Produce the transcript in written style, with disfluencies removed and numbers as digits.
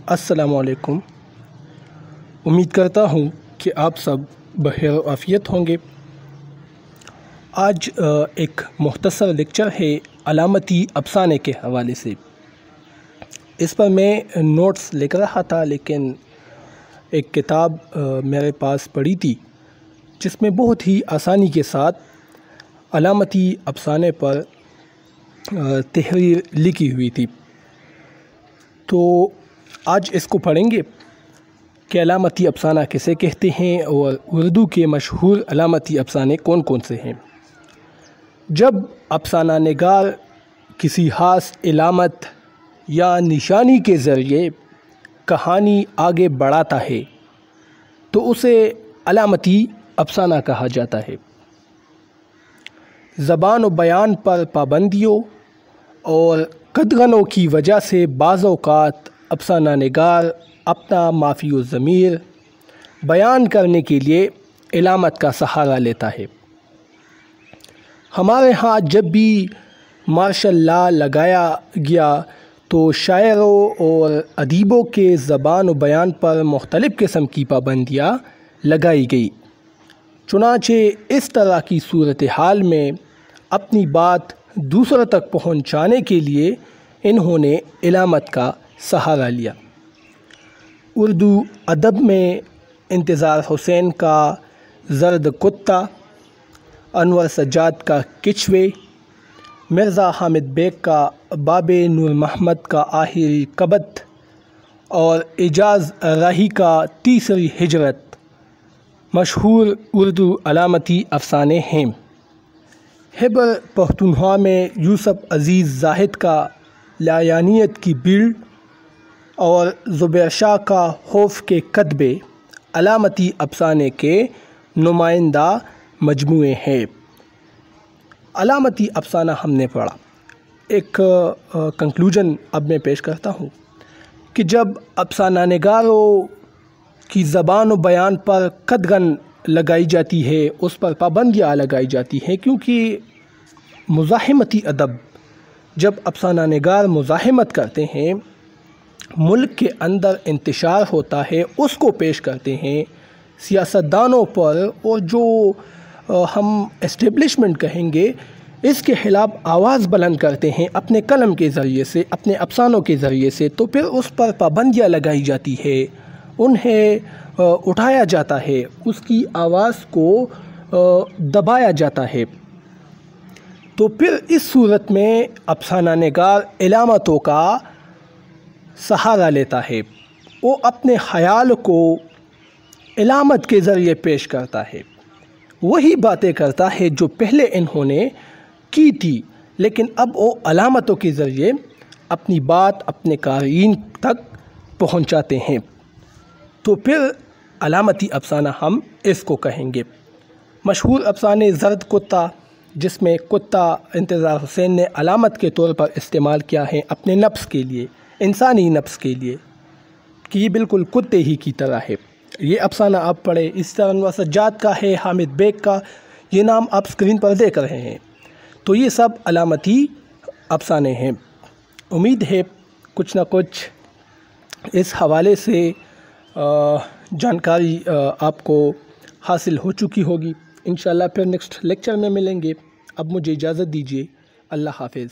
السلام علیکم۔ امید کرتا ہوں کہ آپ سب بخیر و عافیت ہوں گے۔ آج ایک مختصر لیکچر ہے علامتی افسانے کے حوالے سے۔ اس پر میں نوٹس لکھ رہا تھا، لیکن ایک کتاب میرے پاس پڑی تھی جس میں بہت ہی آسانی کے ساتھ علامتی افسانے پر تحریر لکھی ہوئی تھی، تو آج اس کو پڑھیں گے کہ علامتی افسانہ کسے کہتے ہیں اور اردو کے مشہور علامتی افسانے کون کون سے ہیں۔ جب افسانہ نگار کسی خاص علامت یا نشانی کے ذریعے کہانی آگے بڑھاتا ہے تو اسے علامتی افسانہ کہا جاتا ہے۔ زبان و بیان پر پابندیوں اور قدغنوں کی وجہ سے بعض اوقات افسانہ نگار اپنا مافی الضمیر بیان کرنے کے لیے علامت کا سہارا لیتا ہے۔ ہمارے ہاں جب بھی مارشل لا لگایا گیا تو شاعروں اور ادیبوں کے زبان و بیان پر مختلف قسم کی پابندیاں لگائی گئی، چنانچہ اس طرح کی صورتحال میں اپنی بات دوسروں تک پہنچانے کے لیے انہوں نے علامت کا سہارا لیا۔ اردو ادب میں انتظار حسین کا زرد کتا، انور سجاد کا کچھوے، مرزا حامد بیگ کا باب نور محمد کا آخری کبت اور اعجاز راہی کا تیسری ہجرت مشہور اردو علامتی افسانے ہیں۔ خیبر پختونخوا میں یوسف عزیز زاہد کا لایانیت کی بھیڑ اور زبیر شاہ کا خوف کے کتبے علامتی افسانے کے نمائندہ مجموعے ہیں۔ علامتی افسانہ ہم نے پڑھا، ایک کنکلوژن اب میں پیش کرتا ہوں کہ جب افسانہ نگاروں کی زبان و بیان پر قدغن لگائی جاتی ہے، اس پر پابندیاں لگائی جاتی ہیں، کیونکہ مزاحمتی ادب جب افسانہ نگار مزاحمت کرتے ہیں، ملک کے اندر انتشار ہوتا ہے، اس کو پیش کرتے ہیں سیاستدانوں پر، اور جو ہم اسٹیبلشمنٹ کہیں گے اس کے خلاف آواز بلند کرتے ہیں اپنے قلم کے ذریعے سے، اپنے افسانوں کے ذریعے سے، تو پھر اس پر پابندیاں لگائی جاتی ہے، انہیں اٹھایا جاتا ہے، اس کی آواز کو دبایا جاتا ہے۔ تو پھر اس صورت میں افسانہ نگار علامتوں کا سہارا لیتا ہے، وہ اپنے خیال کو علامت کے ذریعے پیش کرتا ہے، وہی باتیں کرتا ہے جو پہلے انہوں نے کی تھی، لیکن اب وہ علامتوں کے ذریعے اپنی بات اپنے قارئین تک پہنچاتے ہیں، تو پھر علامتی افسانہ ہم اس کو کہیں گے۔ مشہور افسانے زرد کتا، جس میں کتا انتظار حسین نے علامت کے طور پر استعمال کیا ہے اپنے نفس کے لیے، انسانی نفس کے لیے، کہ یہ بالکل کتے ہی کی طرح ہے، یہ افسانہ آپ پڑھیں۔ اس طرح انور سجاد کا ہے، حامد بیگ کا، یہ نام آپ اسکرین پر دیکھ رہے ہیں، تو یہ سب علامتی افسانے ہیں۔ امید ہے کچھ نہ کچھ اس حوالے سے جانکاری آپ کو حاصل ہو چکی ہوگی۔ انشاءاللہ پھر نیکسٹ لیکچر میں ملیں گے۔ اب مجھے اجازت دیجیے، اللہ حافظ۔